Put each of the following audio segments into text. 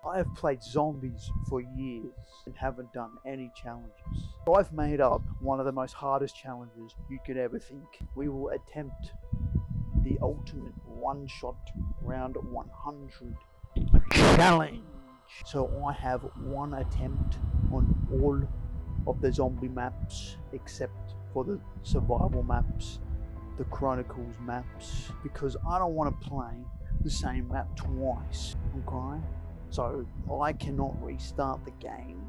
I have played zombies for years and haven't done any challenges. So I've made up one of the most hardest challenges you could ever think. We will attempt the ultimate one-shot round 100 challenge. So I have one attempt on all of the zombie maps except for the survival maps, the Chronicles maps, because I don't want to play the same map twice, okay? So I cannot restart the game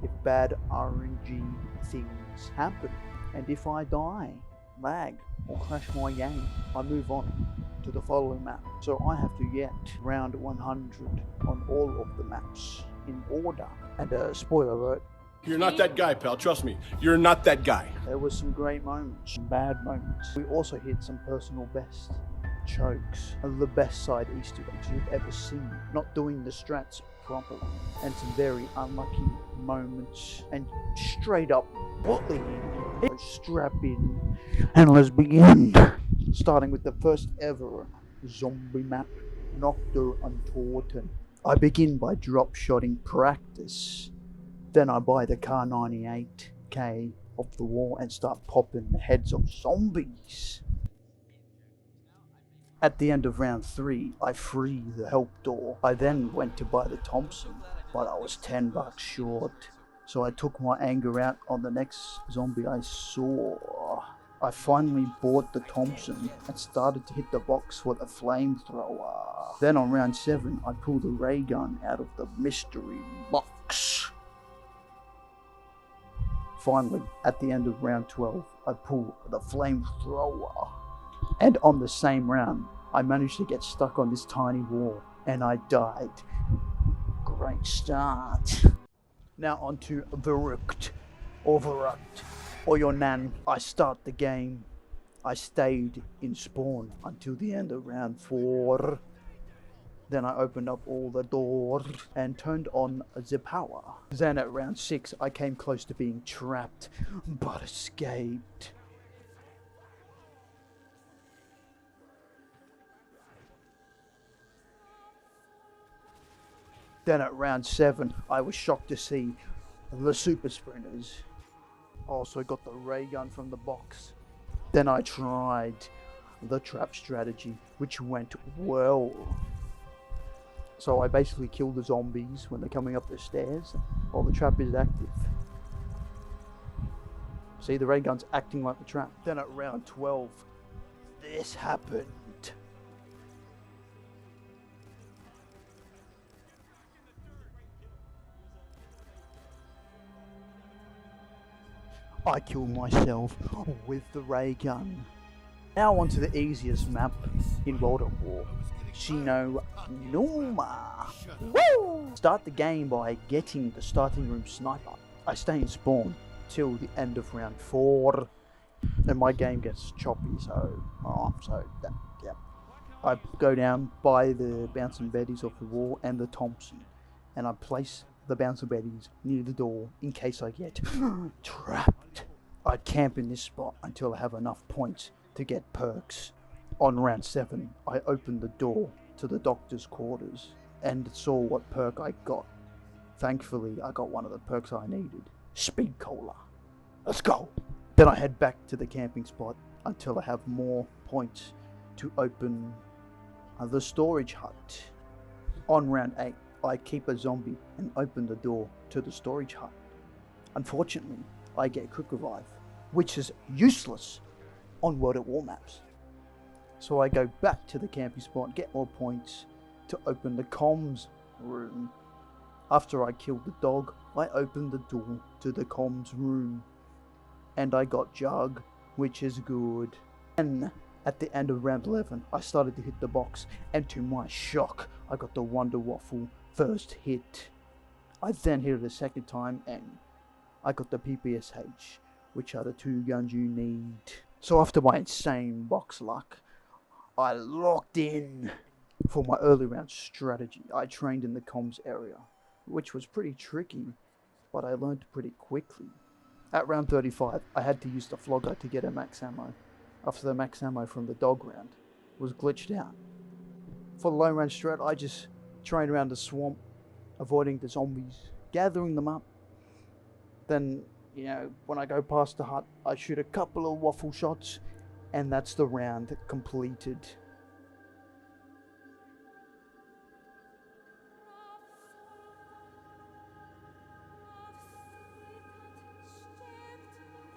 if bad RNG things happen. And if I die, lag, or crash my game, I move on to the following map. So I have to get round 100 on all of the maps in order. And spoiler alert, You're not that guy, pal. Trust me. You're not that guy. there was some great moments, some bad moments. We also hit some personal best chokes, the best side Easter eggs you've ever seen, not doing the strats properly, and some very unlucky moments, and straight up bullying. Strap in, and let's begin. Starting with the first ever zombie map, Noctur Untorten. I begin by drop-shotting practice. Then I buy the Kar 98K off the wall and start popping the heads of zombies. At the end of round 3, I free the help door. I then went to buy the Thompson, but I was $10 short. So I took my anger out on the next zombie I saw. I finally bought the Thompson and started to hit the box for the flamethrower. Then on round 7, I pulled the ray gun out of the mystery box. Finally, at the end of round 12, I pulled the flamethrower. And on the same round, I managed to get stuck on this tiny wall, and I died. Great start. Now on to Verrückt, or your nan. I start the game. I stayed in spawn until the end of round 4. Then I opened up all the doors and turned on the power. Then at round 6, I came close to being trapped, but escaped. Then at round 7, I was shocked to see the super sprinters. Also got the ray gun from the box. Then I tried the trap strategy, which went well. So I basically kill the zombies when they're coming up the stairs while the trap is active. See, the ray gun's acting like the trap. Then at round 12, this happened. I killed myself with the ray gun. Now onto the easiest map in World of War, Shino Numa. Woo! Start the game by getting the starting room sniper. I stay in spawn till the end of round 4, and my game gets choppy, yeah. I go down, buy the bouncing betties off the wall and the Thompson, and I place the bouncing betties near the door in case I get trapped. I camp in this spot until I have enough points to get perks. On round 7, I opened the door to the doctor's quarters and saw what perk I got. Thankfully, I got one of the perks I needed. Speed Cola. Let's go! Then I head back to the camping spot until I have more points to open the storage hut. On round 8, I keep a zombie and open the door to the storage hut. Unfortunately, I get quick revive, which is useless on World at War maps. So I go back to the camping spot, get more points to open the comms room. After I killed the dog, I opened the door to the comms room. And I got Jug, which is good. And at the end of round 11, I started to hit the box, and to my shock, I got the Wonder Waffle first hit. I then hit it a second time, and I got the PPSH, which are the 2 guns you need. So after my insane box luck, I locked in for my early round strategy. I trained in the comms area, which was pretty tricky, but I learned pretty quickly. At round 35, I had to use the flogger to get a max ammo, after the max ammo from the dog round was glitched out. For the low range strat, I just trained around the swamp avoiding the zombies, gathering them up. Then, when I go past the hut, I shoot a couple of waffle shots, and that's the round completed.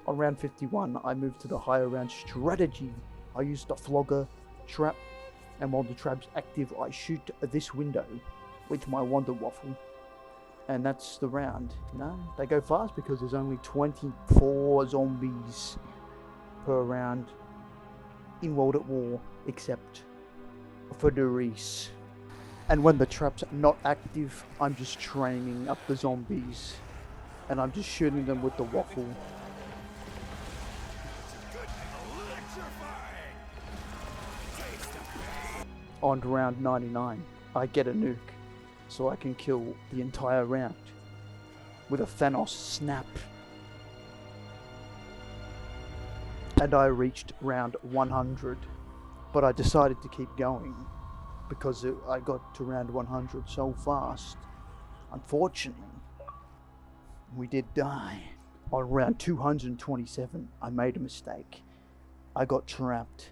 On round 51, I moved to the higher round strategy. I used a flogger, trap, and while the trap's active, I shoot this window with my Wonder Waffle. And that's the round. They go fast because there's only 24 zombies per round in World at War, except for Derice. And when the trap's not active, I'm just training up the zombies, and I'm just shooting them with the waffle. On round 99, I get a nuke, so I can kill the entire round with a Thanos snap. And I reached round 100, but I decided to keep going because I got to round 100 so fast. Unfortunately, we did die. On round 227, I made a mistake. I got trapped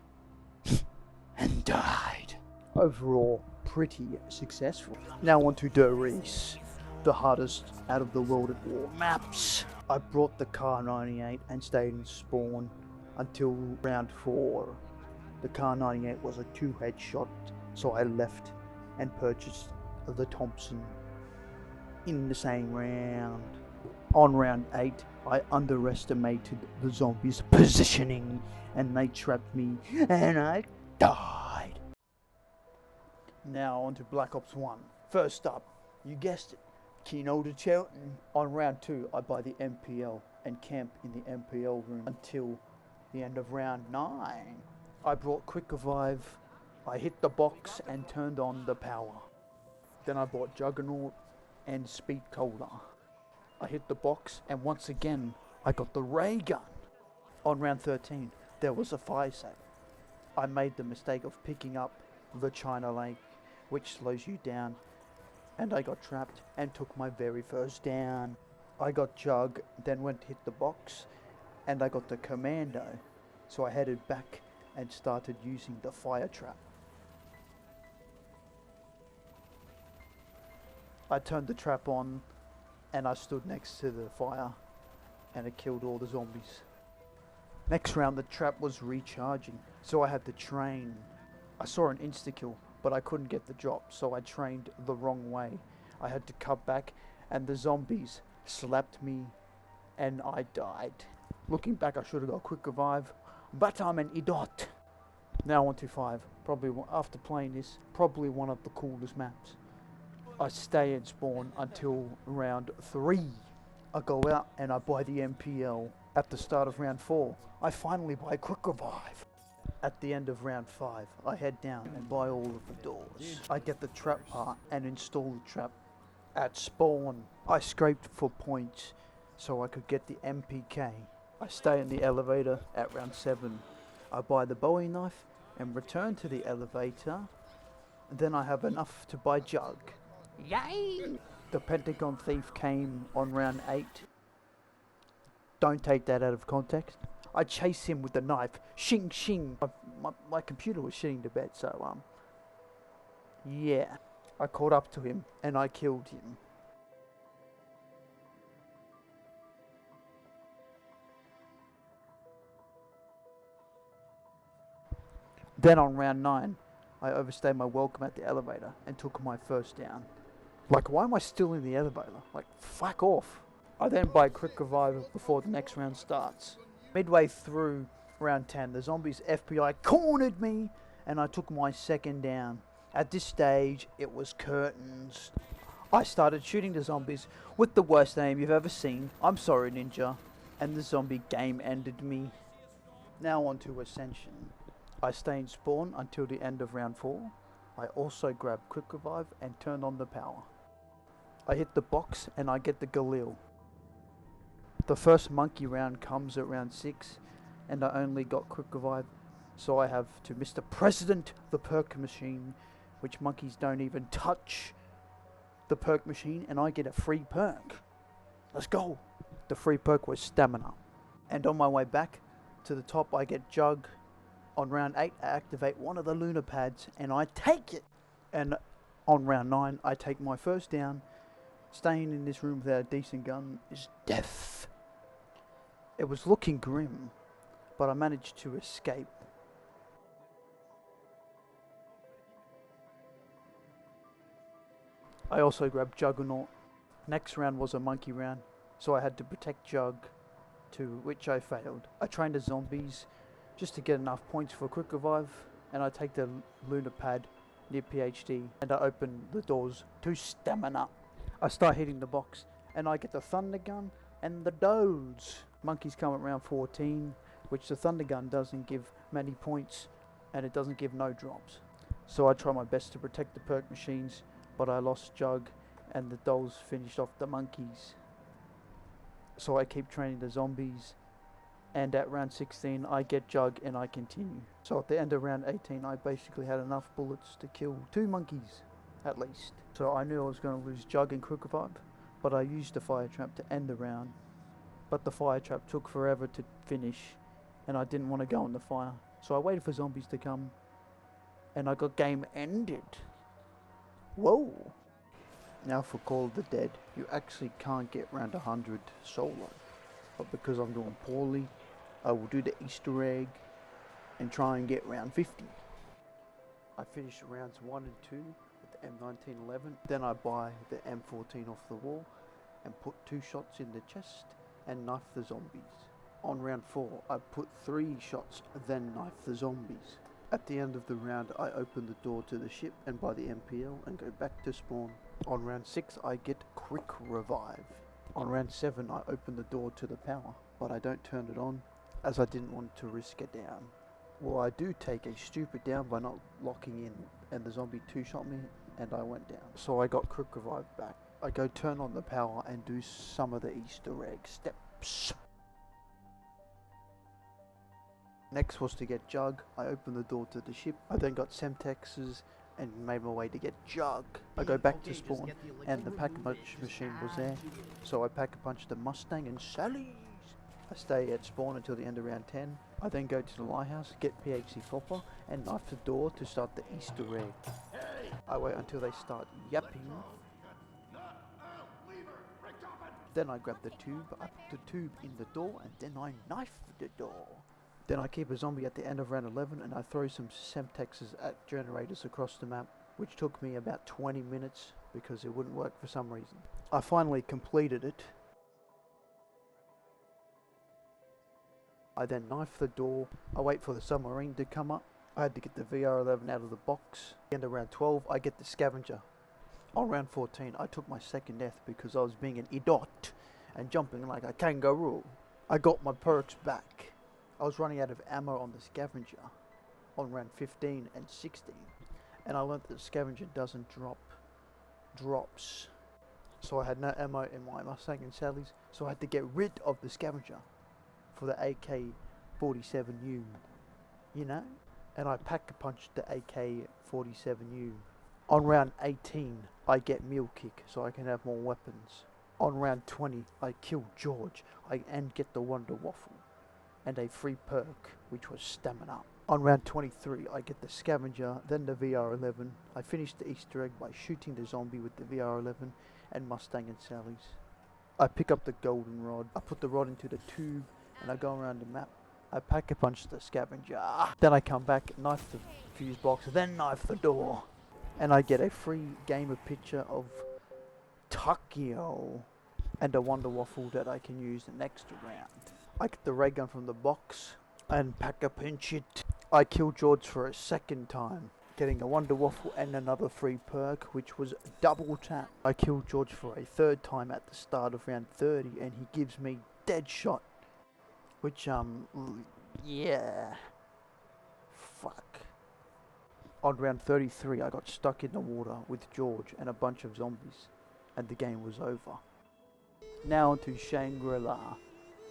and died. Overall, pretty successful. Now on to Derice, the hardest out of the World at War maps. I brought the Kar-98 and stayed in spawn until round 4. The Kar-98 was a 2-headshot, so I left and purchased the Thompson in the same round. On round 8, I underestimated the zombies' positioning and they trapped me and I died. Now on to Black Ops 1. First up, you guessed it, Kino de Chelton. On round 2, I buy the MPL and camp in the MPL room until the end of round 9. I brought Quick Revive, I hit the box and turned on the power. Then I bought Juggernaut and Speed Cola. I hit the box and once again I got the ray gun. On round 13, there was a fire save. I made the mistake of picking up the China Lake, which slows you down, and I got trapped and took my very first down. I got Jug, then went to hit the box, and I got the Commando, so I headed back and started using the fire trap. I turned the trap on and I stood next to the fire and it killed all the zombies. Next round the trap was recharging, so I had to train. I saw an insta-kill, but I couldn't get the drop, so I trained the wrong way. I had to cut back and the zombies slapped me and I died. Looking back, I should have got Quick Revive, but I'm an idiot. Now on to 5. Probably, after playing this, probably one of the coolest maps. I stay in spawn until round 3. I go out and I buy the MPL. At the start of round 4, I finally buy Quick Revive. At the end of round 5, I head down and buy all of the doors. I get the trap part and install the trap at spawn. I scraped for points so I could get the MPK. I stay in the elevator at round 7. I buy the Bowie knife and return to the elevator. Then I have enough to buy Jug. Yay! The Pentagon Thief came on round 8. Don't take that out of context. I chase him with the knife. Shing shing. My computer was shitting to bed, so yeah. I caught up to him and I killed him. Then on round 9, I overstayed my welcome at the elevator and took my first down. Like, why am I still in the elevator? Like, fuck off. I then buy Quick Revive before the next round starts. Midway through round 10, the zombies FBI cornered me and I took my second down. At this stage, it was curtains. I started shooting the zombies with the worst aim you've ever seen. I'm sorry, Ninja. And the zombie game ended me. Now on to Ascension. I stay in spawn until the end of round 4. I also grab Quick Revive and turn on the power. I hit the box and I get the Galil. The first monkey round comes at round 6 and I only got Quick Revive, so I have to Mr. President the perk machine, which monkeys don't even touch. the perk machine and I get a free perk. Let's go. The free perk was stamina. And on my way back to the top, I get Jug. On round 8, I activate one of the lunar pads and I take it. And on round 9, I take my first down. Staying in this room without a decent gun is death. It was looking grim, but I managed to escape. I also grabbed Juggernaut. Next round was a monkey round, so I had to protect Jug, to which I failed. I trained the zombies just to get enough points for a quick revive, and I take the lunar pad near PhD and I open the doors to stamina. I start hitting the box and I get the thunder gun and the dodes. Monkeys come at round 14, which the thunder gun doesn't give many points and it doesn't give no drops. So I try my best to protect the perk machines, but I lost Jug and the dolls finished off the monkeys. So I keep training the zombies, and at round 16 I get Jug and I continue. So at the end of round 18 I basically had enough bullets to kill 2 monkeys at least. So I knew I was going to lose Jug and quick revive, but I used the fire trap to end the round. But the fire trap took forever to finish and I didn't want to go in the fire. So I waited for zombies to come and I got game ended. Whoa! Now for Call of the Dead, you actually can't get round 100 solo. But because I'm doing poorly, I will do the Easter egg and try and get round 50. I finish rounds 1 and 2 with the M1911. Then I buy the M14 off the wall and put 2 shots in the chest and knife the zombies. On round 4, I put 3 shots, then knife the zombies. At the end of the round, I open the door to the ship and buy the MPL and go back to spawn. On round 6, I get quick revive. On round 7, I open the door to the power, but I don't turn it on as I didn't want to risk a down. Well, I do take a stupid down by not locking in, and the zombie 2-shot me and I went down. So I got quick revive back. I go turn on the power and do some of the Easter egg steps. Next was to get Jug. I opened the door to the ship. I then got Semtexes and made my way to get Jug. I go back to spawn and the pack-a-punch machine was there. So I pack-a-punched the Mustang and Sally's. I stay at spawn until the end of round 10. I then go to the lighthouse, get PHC Copper and knife the door to start the Easter egg. I wait until they start yapping. Then I grab the tube, I put the tube in the door and then I knife the door. Then I keep a zombie at the end of round 11 and I throw some Semtexes at generators across the map, which took me about 20 minutes because it wouldn't work for some reason. I finally completed it. I then knife the door. I wait for the submarine to come up. I had to get the VR11 out of the box. At the end of round 12, I get the scavenger. On round 14, I took my second death because I was being an idiot and jumping like a kangaroo. I got my perks back. I was running out of ammo on the scavenger on round 15 and 16, and I learnt that the scavenger doesn't drop drops. So I had no ammo in my Mustang and Sally's, so I had to get rid of the scavenger for the AK-47U, you know? And I pack-a-punched the AK-47U. On round 18, I get Mule Kick so I can have more weapons. On round 20, I kill George and get the Wonder Waffle and a free perk, which was stamina. On round 23, I get the scavenger, then the VR11. I finish the Easter egg by shooting the zombie with the VR11 and Mustang and Sally's. I pick up the golden rod, I put the rod into the tube, and I go around the map. I pack-a-punch the scavenger. Then I come back, knife the fuse box, then knife the door. And I get a free gamer picture of Tokyo and a Wonder Waffle that I can use the next round. I get the ray gun from the box and pack-a-punch it. I kill George for a second time, getting a Wonder Waffle and another free perk, which was double tap. I kill George for a third time at the start of round 30 and he gives me dead shot. Which, yeah. Fuck. On round 33, I got stuck in the water with George and a bunch of zombies, and the game was over. Now on to Shangri-La.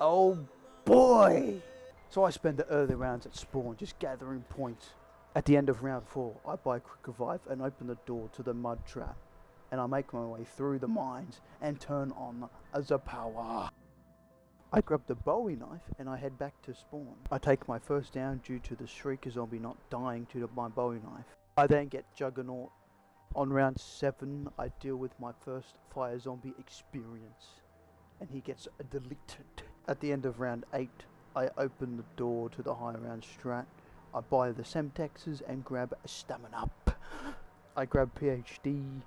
Oh boy! So I spend the early rounds at spawn just gathering points. At the end of round 4, I buy Quick Revive and open the door to the mud trap. and I make my way through the mines and turn on the power. I grab the Bowie knife and I head back to spawn. I take my first down due to the Shrieker zombie not dying to my Bowie knife. I then get Juggernaut. On round 7, I deal with my first fire zombie experience, and he gets deleted. At the end of round 8, I open the door to the high round strat. I buy the Semtexes and grab a Stamina Up. I grab PhD,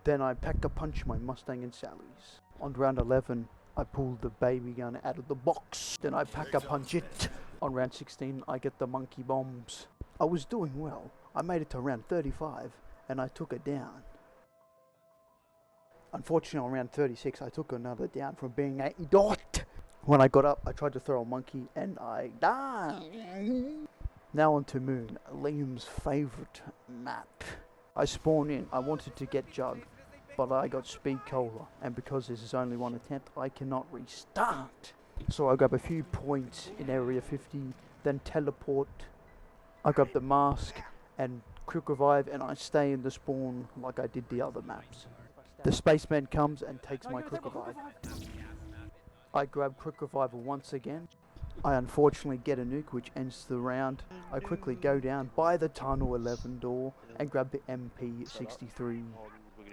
then I pack a punch my Mustang and Sally's. On round 11, I pull the baby gun out of the box, then I pack a punch it. On round 16, I get the monkey bombs. I was doing well. I made it to round 35, and I took it down. Unfortunately, on round 36, I took another down from being a dot. When I got up, I tried to throw a monkey, and I died. Now on to Moon, Liam's favourite map. I spawn in. I wanted to get Jug, but I got Speed Cola, and because this is only one attempt, I cannot restart. So I grab a few points in Area 50, then teleport. I grab the mask and quick revive, and I stay in the spawn like I did the other maps. The spaceman comes and takes my quick revive. I grab quick revival once again. I unfortunately get a nuke which ends the round. I quickly go down by the tunnel 11 door and grab the MP63.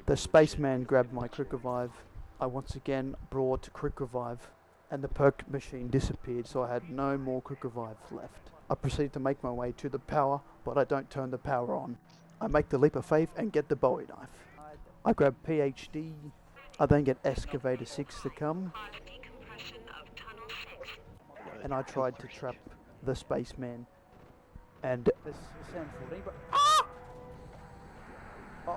The spaceman grabbed my quick revive. I once again brought quick revive, and the perk machine disappeared, so I had no more quick revive left. I proceed to make my way to the power, but I don't turn the power on. I make the leap of faith and get the Bowie knife. I grab PhD. I then get Excavator 6 to come, and I tried to trap the spaceman, and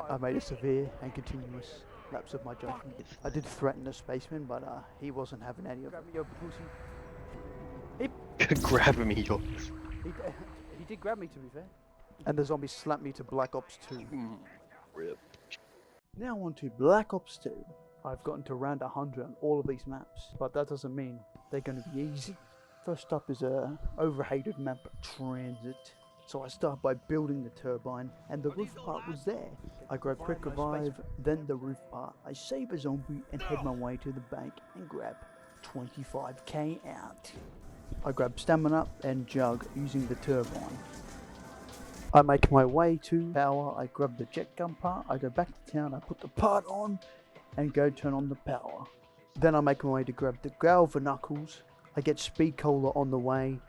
I made a severe and continuous lapse of my judgment. I did threaten the spaceman, but he wasn't having any of it. Grab me, yo. He did grab me, to be fair. And the zombie slapped me to Black Ops 2. Rip. Now on to Black Ops 2. I've gotten to round 100 on all of these maps, but that doesn't mean they're going to be easy. First up is a overhated map, Transit. So I start by building the turbine, and the roof part was there. I grab quick revive, then the roof part. I save a zombie and head my way to the bank and grab 25k out. I grab stamina and Jug using the turbine. I make my way to power. I grab the jet gun part. I go back to town. I put the part on and go turn on the power. Then I make my way to grab the Galvanuckles. I get Speed Cola on the way.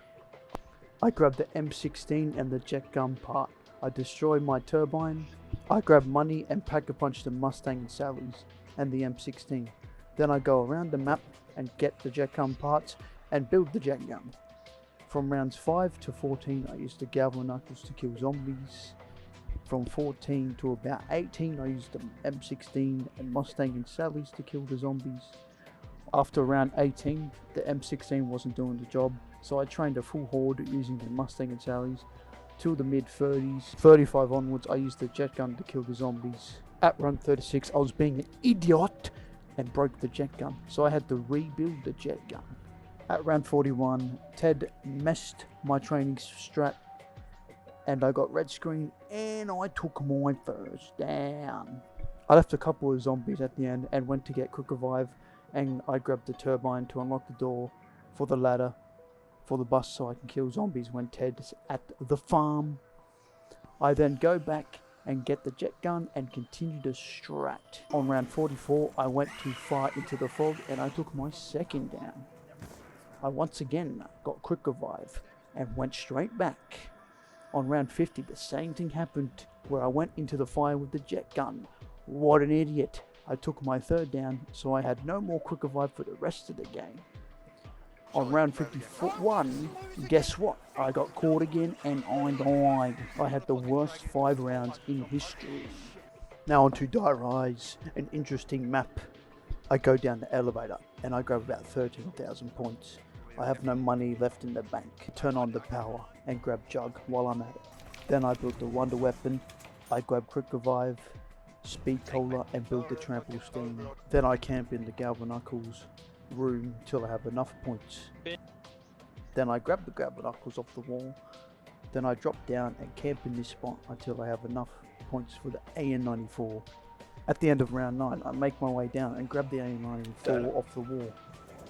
I grab the M16 and the jet gun part. I destroy my turbine. I grab money and pack a punch the Mustang and Sally's and the M16. Then I go around the map and get the jet gun parts and build the jet gun. From rounds 5 to 14, I used the Galvanuckles to kill zombies. From 14 to about 18, I used the M16 and Mustang and Sally's to kill the zombies. After round 18, the M16 wasn't doing the job, so I trained a full horde using the Mustang and Sally's. Till the mid-30s, 35 onwards, I used the jet gun to kill the zombies. At run 36, I was being an idiot and broke the jet gun, so I had to rebuild the jet gun. At round 41, Ted messed my training strat, and I got red screen, and I took my first down. I left a couple of zombies at the end and went to get quick revive, and I grabbed the turbine to unlock the door for the ladder for the bus so I can kill zombies when Ted's at the farm. I then go back and get the jet gun and continue to strat. On round 44, I went to fight into the fog and I took my second down. I once again got quick revive and went straight back. On round 50, the same thing happened where I went into the fire with the jet gun. What an idiot. I took my third down, so I had no more quick revive for the rest of the game. On round 51, guess what? I got caught again and I died. I had the worst 5 rounds in history. Now on to Die Rise, an interesting map. I go down the elevator and I grab about 13,000 points. I have no money left in the bank. Turn on the power and grab Jug while I'm at it. Then I build the Wonder Weapon. I grab Quick Revive, Speed Cola and build the Trample Steam. Then I camp in the Galvanuckles room till I have enough points. Then I grab the Galvanuckles off the wall. Then I drop down and camp in this spot until I have enough points for the AN94. At the end of round 9, I make my way down and grab the A94 off the wall.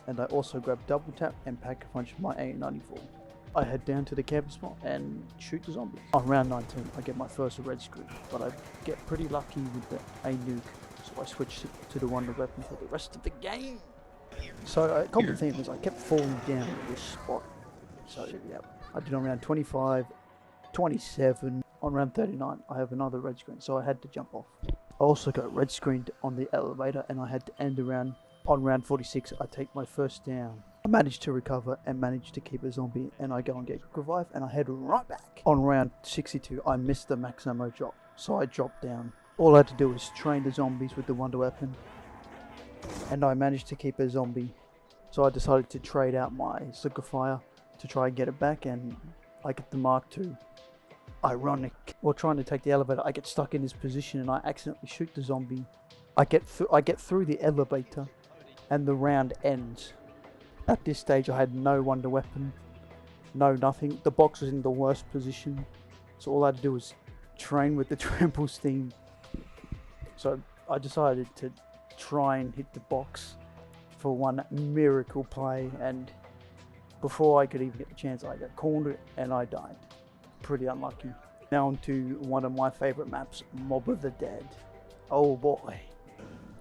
And I also grab double tap and pack a punch my A94. I head down to the camp spot and shoot the zombies. On round 19, I get my first red screen, but I get pretty lucky with the A nuke, so I switch to the wonder weapon for the rest of the game. So a common theme is I kept falling down at this spot. So yeah, I did on round 25, 27. On round 39, I have another red screen, so I had to jump off. I also got red screened on the elevator, and I had to end around. On round 46, I take my first down. I managed to recover and managed to keep a zombie, and I go and get quick revive, and I head right back. On round 62, I missed the max ammo drop, so I dropped down. All I had to do was train the zombies with the wonder weapon, and I managed to keep a zombie. So I decided to trade out my Sugarfire to try and get it back, and I get the Mark II. Ironic. While trying to take the elevator, I get stuck in this position, and I accidentally shoot the zombie. I get through the elevator, and the round ends. At this stage, I had no wonder weapon, no nothing. The box was in the worst position, so all I had to do was train with the trample steam. So I decided to try and hit the box for one miracle play, and before I could even get the chance, I got cornered and I died. Pretty unlucky. Now on to one of my favourite maps, Mob of the Dead. Oh boy.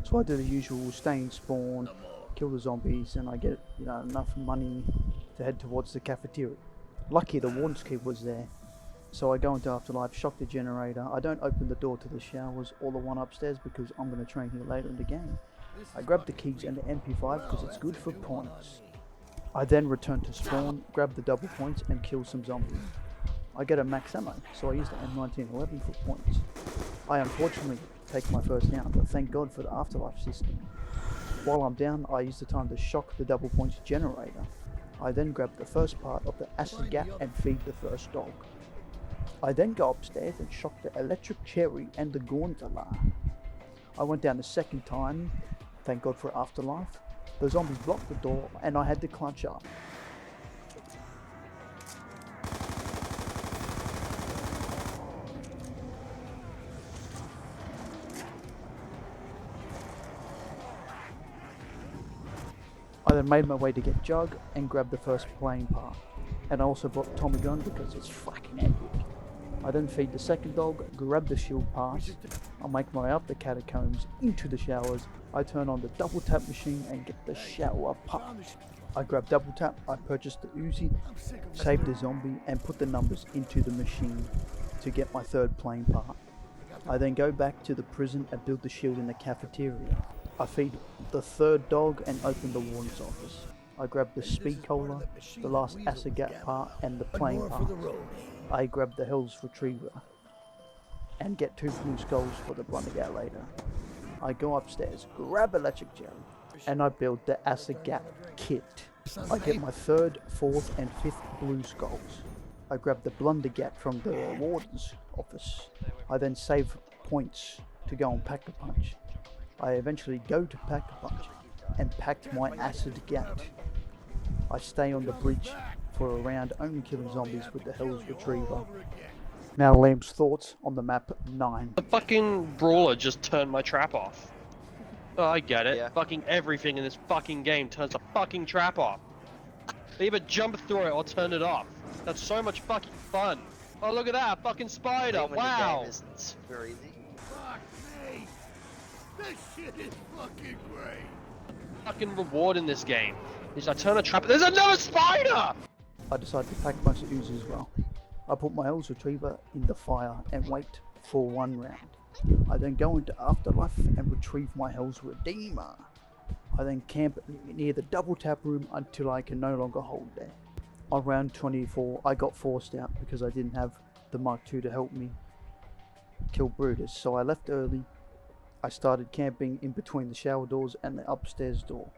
So I do the usual, stay in spawn, kill the zombies, and I get enough money to head towards the cafeteria. Lucky the warden's key was there, so I go into Afterlife, shock the generator. I don't open the door to the showers or the one upstairs because I'm going to train here later in the game. I grab the keys and the MP5 because it's good for points. I then return to spawn, grab the double points and kill some zombies. I get a max ammo, so I use the M1911 for points. I unfortunately take my first down, but thank God for the Afterlife system. While I'm down, I use the time to shock the double points generator. I then grab the first part of the acid gap and feed the first dog. I then go upstairs and shock the electric cherry and the gondola. I went down the second time, thank God for Afterlife. The zombies blocked the door and I had to clutch up. I then made my way to get Jug and grab the first plane part. And I also brought Tommy gun because it's fucking epic. I then feed the second dog, grab the shield pass. I make my way up the catacombs into the showers. I turn on the double tap machine and get the shower pumped. I grab double tap, I purchase the Uzi, save the zombie and put the numbers into the machine to get my third plane part. I then go back to the prison and build the shield in the cafeteria. I feed the third dog and open the warden's office. I grab the speed cola, the last acid gap part and the plane part. I grab the Hell's Retriever and get 2 blue skulls for the Blundergat later. I go upstairs, grab electric gel, and I build the acid gap kit. I get my 3rd, 4th and 5th blue skulls. I grab the Blundergat from the warden's office. I then save points to go on Pack-a-Punch. I eventually go to Pack-a-Punch and packed my acid gap. I stay on the bridge for a round, only killing zombies with the Hell's Retriever. Now Liam's thoughts on the map 9. The fucking brawler just turned my trap off. Oh, I get it. Yeah. Fucking everything in this fucking game turns the fucking trap off. They either jump through it or turn it off. That's so much fucking fun. Oh, look at that fucking spider. Even the Wow. game isn't very easy. Fuck me! This shit is fucking great! Fucking reward in this game is I turn a trap. There's another spider. I decided to pack a bunch of Uzi as well. I put my Hell's Retriever in the fire and wait for 1 round. I then go into Afterlife and retrieve my Hell's Redeemer. I then camp near the double tap room until I can no longer hold there. On round 24 I got forced out because I didn't have the Mark II to help me kill Brutus, so I left early. I started camping in between the shower doors and the upstairs door.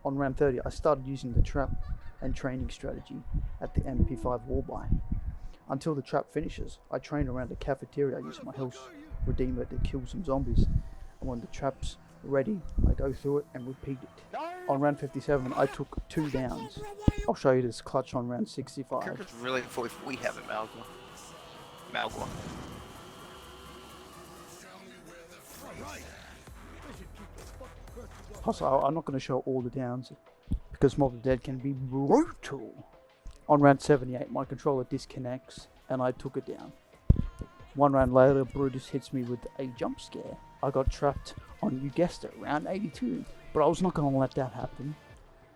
On round 30 I started using the trap and training strategy at the MP5 wallby. Until the trap finishes, I train around the cafeteria using my Hell's Redeemer to kill some zombies. And when the trap's ready, I go through it and repeat it. On round 57, I took 2 downs. I'll show you this clutch on round 65. Cricket's really cool if we have it, Malgor. Malgor. Right. Plus, I'm not going to show all the downs because Mob of the Dead can be brutal. On round 78, my controller disconnects and I took it down. One round later, Brutus hits me with a jump scare. I got trapped on, you guessed it, round 82. But I was not going to let that happen,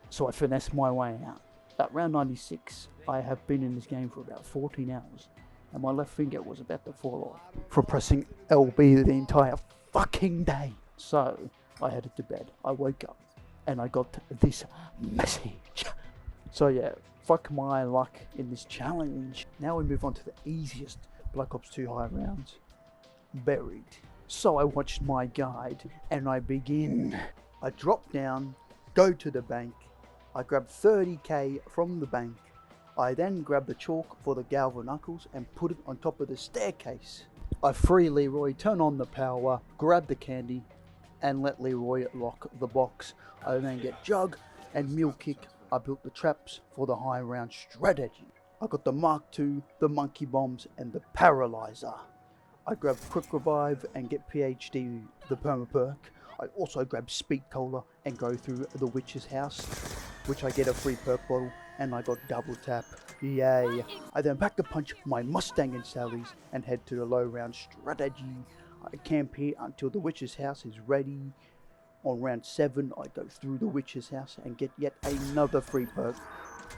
so I finessed my way out. At round 96, I have been in this game for about 14 hours, and my left finger was about to fall off from pressing LB the entire fucking day. So, I headed to bed. I woke up, and I got this message. So yeah, fuck my luck in this challenge. Now we move on to the easiest Black Ops 2 high rounds. Buried. So I watched my guide, and I begin. I drop down, go to the bank, I grab 30k from the bank, I then grab the chalk for the Galva Knuckles and put it on top of the staircase. I free Leroy, turn on the power, grab the candy, and let Leroy lock the box. I then get Jug and Mule Kick. I built the traps for the high round strategy. I got the Mark II, the Monkey Bombs, and the Paralyzer. I grab Quick Revive and get PhD, the Perma Perk. I also grab Speed Cola and go through the Witch's house, which I get a free perk bottle, and I got Double Tap. Yay! I then pack a punch my Mustang and Sally's and head to the low round strategy. I camp here until the Witch's house is ready. On round 7, I go through the Witch's house and get yet another free perk.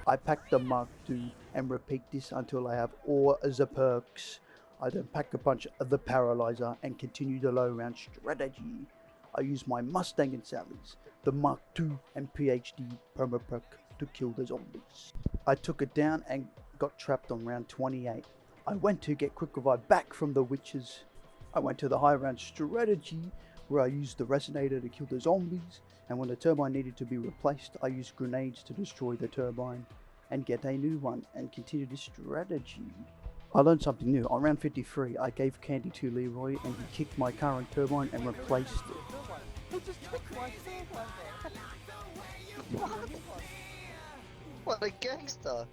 I pack the Mark II and repeat this until I have all the perks. I then pack a punch of the Paralyzer and continue the low round strategy. I use my Mustang and Sally's, the Mark II and PhD Perma Perk to kill the zombies. I took it down and got trapped on round 28. I went to get Quick Revive back from the Witches. I went to the high round strategy where I used the Resonator to kill the zombies, and when the turbine needed to be replaced, I used grenades to destroy the turbine and get a new one and continue this strategy. I learned something new. On round 53, I gave candy to Leroy and he kicked my current turbine and replaced it. What a gangster!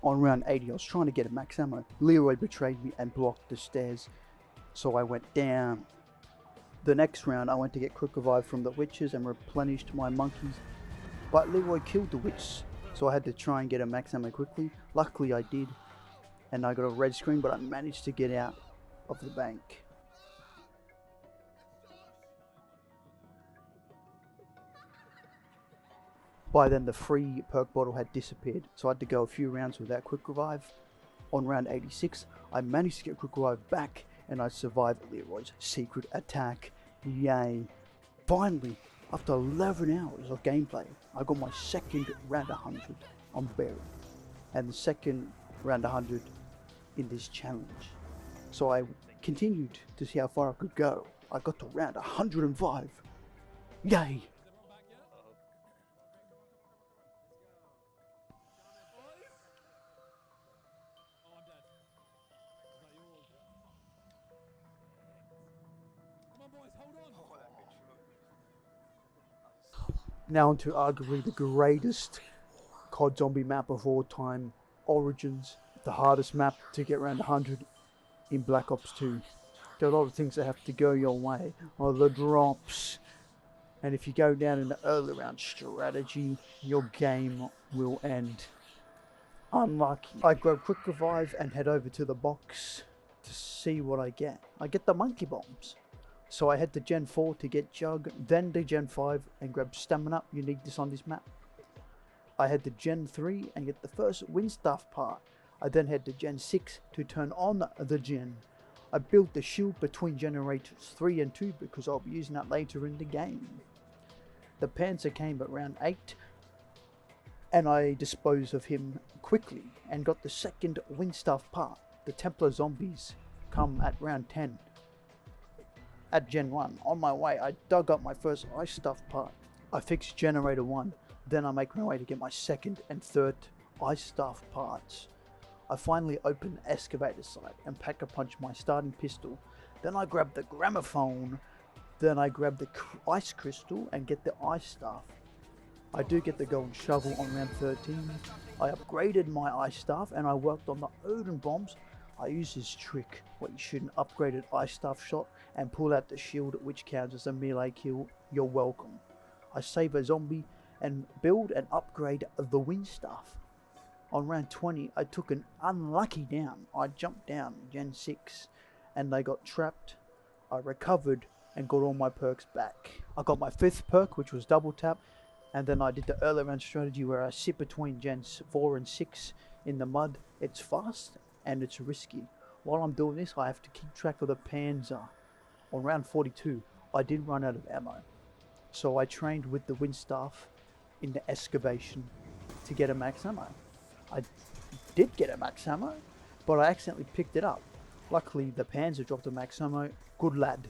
On round 80, I was trying to get a max ammo. Leroy betrayed me and blocked the stairs, so I went down. The next round, I went to get Quick Revive from the Witches and replenished my monkeys, but Leroy killed the Witch, so I had to try and get a max ammo quickly. Luckily I did, and I got a red screen, but I managed to get out of the bank. By then the free perk bottle had disappeared, so I had to go a few rounds without Quick Revive. On round 86, I managed to get Quick Revive back, and I survived Leroy's secret attack. Yay! Finally, after 11 hours of gameplay, I got my second round 100 on Buried, and the second round 100 in this challenge. So I continued to see how far I could go. I got to round 105. Yay! Now onto arguably the greatest COD zombie map of all time, Origins, the hardest map to get around 100 in Black Ops 2. There are a lot of things that have to go your way, or the drops, and if you go down in the early round strategy, your game will end. Unlucky. I grab Quick Revive and head over to the box to see what I get. I get the Monkey Bombs. So I head to Gen 4 to get Jug, then to Gen 5 and grab Stamina. You need this on this map. I head to Gen 3 and get the first Windstaff part. I then head to Gen 6 to turn on the gen. I built the shield between generators 3 and 2 because I'll be using that later in the game. The Panzer came at round 8 and I disposed of him quickly and got the second Windstaff part. The Templar zombies come at round 10. At Gen 1, on my way, I dug up my first Ice Stuff part. I fixed Generator 1, then I make my way to get my second and third Ice Stuff parts. I finally open the excavator site and pack a punch my starting pistol. Then I grab the gramophone. Then I grab the ice crystal and get the ice staff. I do get the golden shovel on round 13. I upgraded my ice staff and I worked on the Odin bombs. I use this trick where you shoot an upgraded ice staff shot and pull out the shield, which counts as a melee kill. You're welcome. I save a zombie and build and upgrade the wind staff. On round 20, I took an unlucky down. I jumped down Gen 6 and they got trapped. I recovered and got all my perks back. I got my 5th perk, which was double tap, and then I did the early round strategy where I sit between Gens 4 and 6 in the mud. It's fast and it's risky. While I'm doing this, I have to keep track of the Panzer. On round 42, I did run out of ammo, so I trained with the wind staff in the excavation to get a max ammo. I did get a max ammo, but I accidentally picked it up. Luckily, the Panzer dropped a max ammo. Good lad.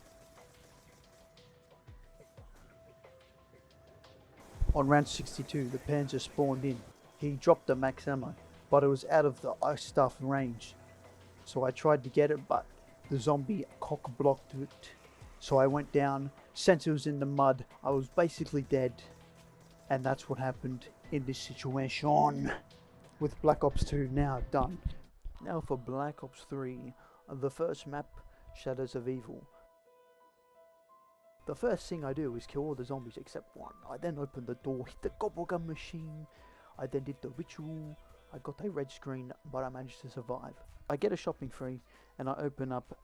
On round 62, the Panzer spawned in. He dropped the max ammo, but it was out of the ice staff range. So I tried to get it, but the zombie cock blocked it. So I went down. Since it was in the mud, I was basically dead. And that's what happened in this situation. With Black Ops 2 now done. Now for Black Ops 3, the first map, Shadows of Evil. The first thing I do is kill all the zombies except one. I then open the door, hit the gobblegum machine. I then did the ritual. I got a red screen, but I managed to survive. I get a shopping free, and I open up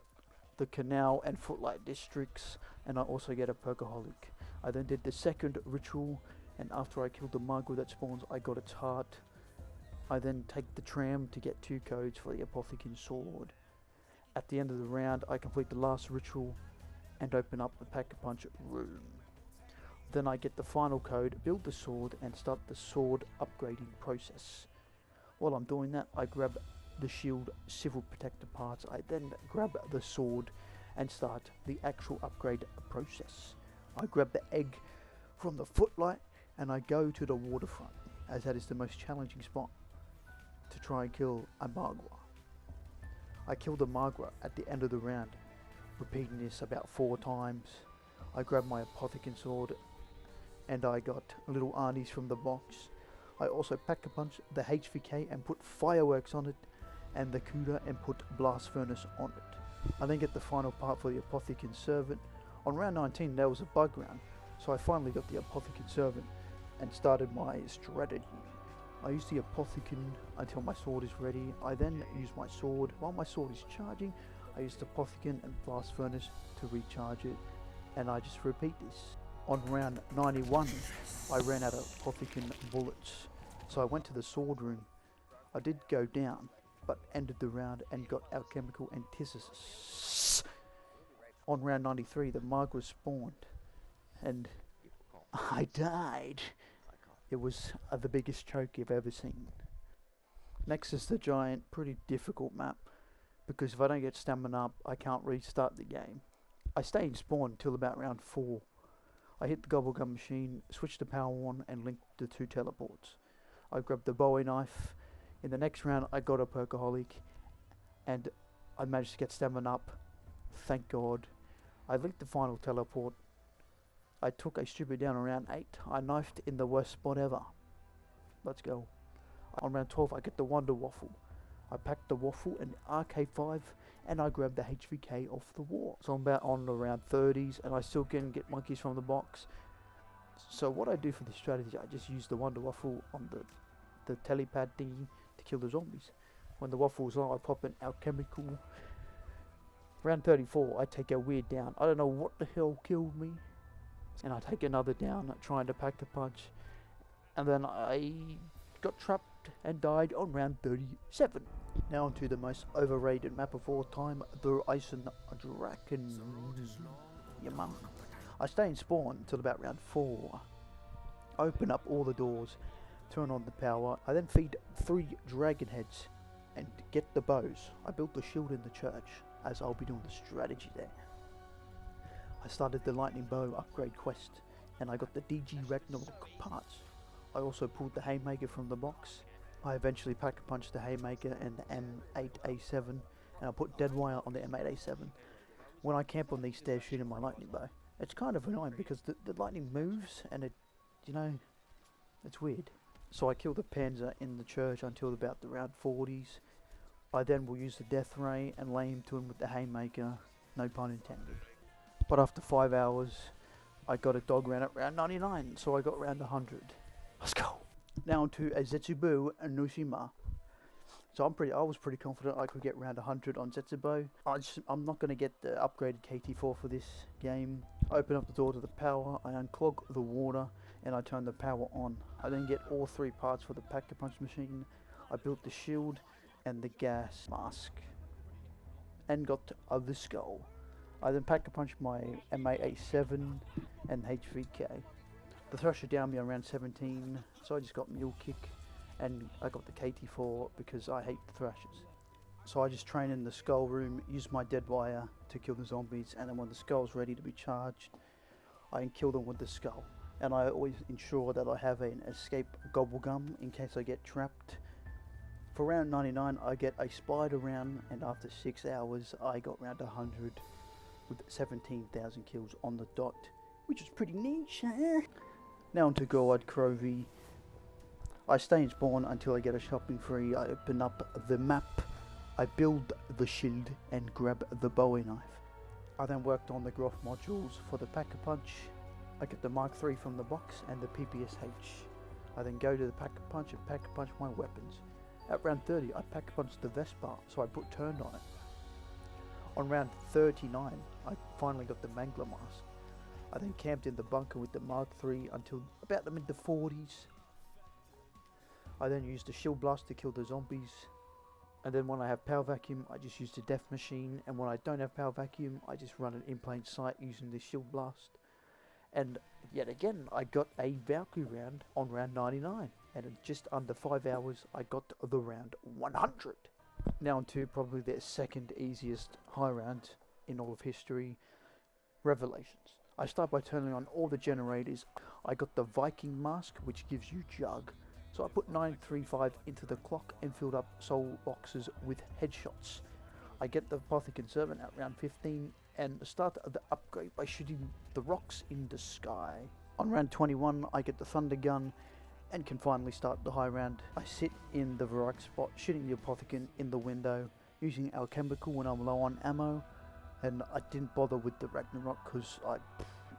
the Canal and Footlight districts, and I also get a Perkaholic. I then did the second ritual, and after I killed the Margot that spawns, I got its heart. I then take the tram to get 2 codes for the Apothecary Sword. At the end of the round, I complete the last ritual and open up the Pack-a-Punch room. Then I get the final code, build the sword, and start the sword upgrading process. While I'm doing that, I grab the shield civil protector parts. I then grab the sword and start the actual upgrade process. I grab the egg from the Footlight and I go to the waterfront, as that is the most challenging spot to try and kill a Margwa. I kill the Margwa at the end of the round, repeating this about 4 times. I grab my Apothecary Sword and I got little Arnie's from the box. I also Pack-a-Punch the HVK and put fireworks on it, and the Cuda and put Blast Furnace on it. I then get the final part for the Apothecary Servant. On round 19 there was a bug round, so I finally got the Apothecary Servant and started my strategy. I use the Apothecary until my sword is ready. I then use my sword. While my sword is charging, I use the Apothecary and Blast Furnace to recharge it, and I just repeat this. On round 91, I ran out of Apothecary bullets, so I went to the sword room. I did go down, but ended the round and got Alchemical Antithesis. On round 93, the Margwa spawned, and I died. It was the biggest choke you've ever seen. Next is the Giant, pretty difficult map, because if I don't get stamina up, I can't restart the game. I stay in spawn till about round 4. I hit the Gobblegum machine, switch to power on, and link the 2 teleports. I grabbed the Bowie knife. In the next round, I got a Perkaholic, and I managed to get stamina up. Thank God. I linked the final teleport. I took a stupid down on round 8. I knifed in the worst spot ever. Let's go. On round 12, I get the Wonder Waffle. I packed the waffle and RK5, and I grabbed the HVK off the wall. So I'm about on around 30s, and I still can get monkeys from the box. So what I do for this strategy, I just use the Wonder Waffle on the telepad thingy to kill the zombies. When the waffle's on, I pop an Alchemical. Round 34, I take a weird down. I don't know what the hell killed me. And I take another down, trying to Pack-a-Punch. And then I got trapped and died on round 37. Now onto the most overrated map of all time, the Eisen Draken. Yaman. I stay in spawn until about round 4. Open up all the doors, turn on the power. I then feed 3 dragon heads and get the bows. I built the shield in the church, as I'll be doing the strategy there. I started the lightning bow upgrade quest, and I got the DG Ragnarok parts. I also pulled the Haymaker from the box. I eventually Pack-a-Punched the Haymaker and the M8A7, and I put dead wire on the M8A7. When I camp on these stairs shooting my lightning bow, it's kind of annoying because the lightning moves and it, you know, it's weird. So I kill the Panzer in the church until about the round 40s. I then will use the Death Ray and lay him to him with the Haymaker, no pun intended. But after 5 hours, I got a dog round at round 99, so I got round 100. Let's go. Now onto a Zetsubo Nushima. So I was pretty confident I could get round 100 on Zetsubo. I'm not going to get the upgraded KT4 for this game. I open up the door to the power, I unclog the water, and I turn the power on. I then get all 3 parts for the Pack-a-Punch machine. I built the shield and the gas mask, and got the skull. I then Pack-a-Punch my MA87 and HVK. The Thrasher downed me on round 17, so I just got Mule Kick, and I got the KT4 because I hate the Thrashers. So I just train in the skull room, use my dead wire to kill the zombies, and then when the skull's ready to be charged, I kill them with the skull. And I always ensure that I have an escape gobblegum in case I get trapped. For round 99 I get a spider round, and after 6 hours I got round 100 with 17,000 kills on the dot, which is pretty niche. Now onto Go-Eyed Crovey. I stay in spawn until I get a shopping free. I open up the map, I build the shield and grab the Bowie knife. I then worked on the Groff modules for the Pack-a-Punch. I get the Mark III from the box and the PPSH. I then go to the Pack-a-Punch and Pack-a-Punch my weapons. At round 30 I Pack-a-Punched the Vespa, so I put turned on it. On round 39 I finally got the Mangler mask. I then camped in the bunker with the Mark III until about the mid-40s. I then used the shield blast to kill the zombies. And then when I have power vacuum I just use the death machine, and when I don't have power vacuum I just run it in plain sight using the shield blast. And yet again I got a Valkyrie round on round 99, and in just under 5 hours I got the round 100. Now onto probably their second easiest high round in all of history, Revelations. I start by turning on all the generators. I got the Viking mask, which gives you jug, so I put 935 into the clock and filled up soul boxes with headshots. I get the Apothicon Servant at round 15 and start the upgrade by shooting the rocks in the sky. On round 21 I get the Thunder Gun and can finally start the high round. I sit in the Varrock spot shooting the Apothicon in the window, using alchemical when I'm low on ammo, and I didn't bother with the Ragnarok because I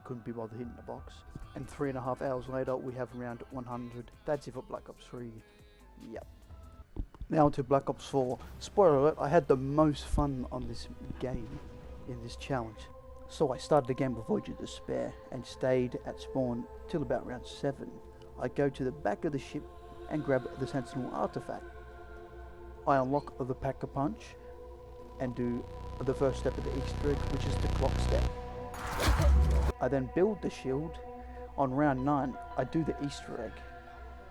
couldn't be bothered hitting the box. And 3.5 hours later we have round 100. That's it for Black Ops 3. Yep. Now to Black Ops 4. Spoiler alert, I had the most fun on this game, in this challenge. So I started the game with Voyage of Despair and stayed at spawn till about round 7. I go to the back of the ship and grab the Sentinel artifact. I unlock the Pack-a-Punch and do the first step of the Easter egg, which is the clock step. I then build the shield. On round 9 I do the Easter egg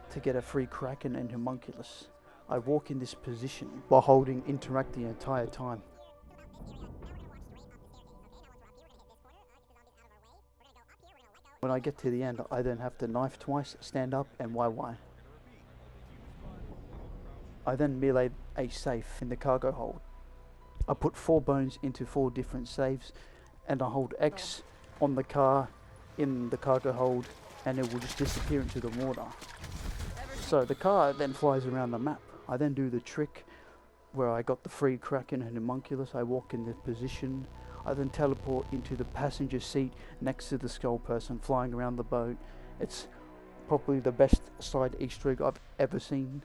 to get a free Kraken and Homunculus. I walk in this position while holding interact the entire time. When I get to the end I then have to knife twice, stand up and YY. I then melee a safe in the cargo hold. I put 4 bones into 4 different safes, and I hold X on the car in the cargo hold, and it will just disappear into the water. So the car then flies around the map. I then do the trick where I got the free Kraken and Homunculus. I walk in the position. I then teleport into the passenger seat next to the skull person flying around the boat. It's probably the best side Easter egg I've ever seen.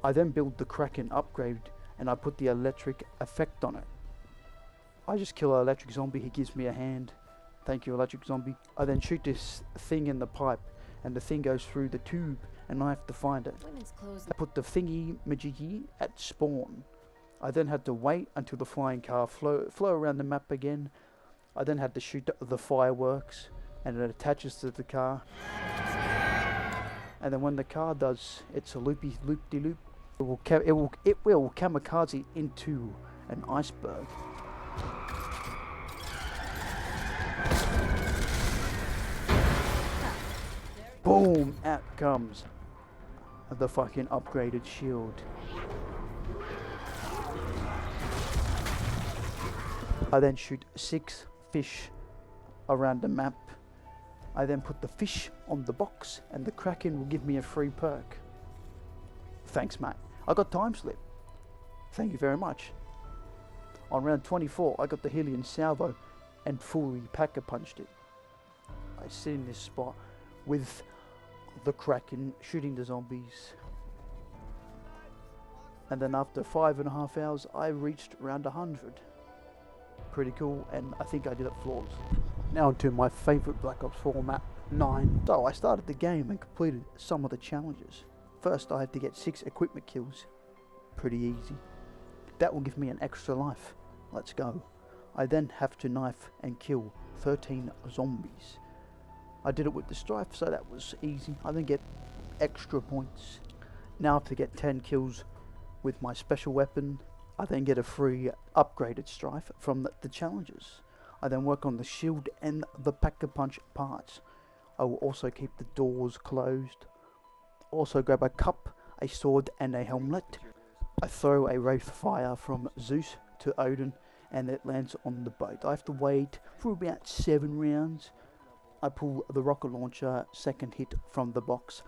I then build the Kraken upgrade and I put the electric effect on it. I just kill an electric zombie, he gives me a hand. Thank you, electric zombie. I then shoot this thing in the pipe and the thing goes through the tube and I have to find it. I put the thingy majiggy at spawn. I then had to wait until the flying car flow around the map again. I then had to shoot the fireworks and it attaches to the car. And then when the car does its loop-de-loop, it will kamikaze into an iceberg. Boom! Out comes the fucking upgraded shield. I then shoot 6 fish around the map. I then put the fish on the box and the Kraken will give me a free perk. Thanks, mate. I got time slip. Thank you very much. On round 24, I got the Hylian salvo and fully packer punched it. I sit in this spot with the Kraken shooting the zombies. And then after 5.5 hours, I reached round 100. Pretty cool, and I think I did it flawless. Now onto my favourite Black Ops 4 map, 9. So I started the game and completed some of the challenges. First I had to get 6 equipment kills. Pretty easy. That will give me an extra life. Let's go. I then have to knife and kill 13 zombies. I did it with the Strife, so that was easy. I then get extra points. Now I have to get 10 kills with my special weapon. I then get a free upgraded Strife from the challenges. I then work on the shield and the Pack-a-Punch parts. I will also keep the doors closed. Also grab a cup, a sword and a helmet. I throw a Wraith Fire from Zeus to Odin and it lands on the boat. I have to wait for about 7 rounds. I pull the rocket launcher, second hit from the box.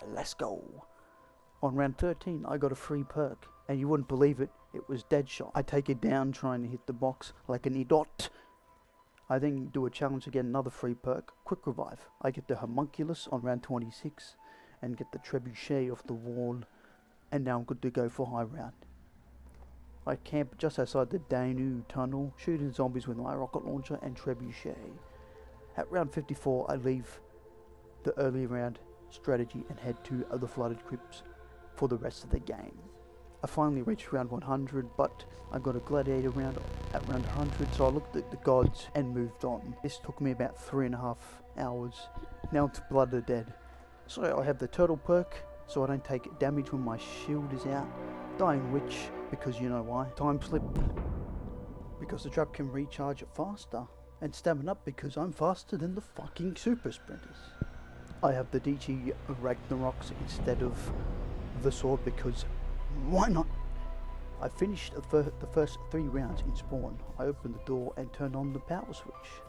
Let's go. On round 13 I got a free perk, and you wouldn't believe it, it was Deadshot. I take it down trying to hit the box like an idiot. I then do a challenge to get another free perk, Quick Revive. I get the Homunculus on round 26 and get the Trebuchet off the wall, and now I'm good to go for high round. I camp just outside the Danu tunnel, shooting zombies with my rocket launcher and Trebuchet. At round 54 I leave the early round strategy and head to the flooded crypts for the rest of the game. I finally reached round 100, but I got a gladiator round at round 100, so I looked at the gods and moved on. This took me about 3.5 hours. Now it's Blood of the Dead. So I have the turtle perk, so I don't take damage when my shield is out. Dying Witch, because you know why. Time Slip, because the trap can recharge faster. And Stamina Up, because I'm faster than the fucking super sprinters. I have the DG Ragnaroks instead of the sword, because why not? I finished the first 3 rounds in spawn. I opened the door and turned on the power switch.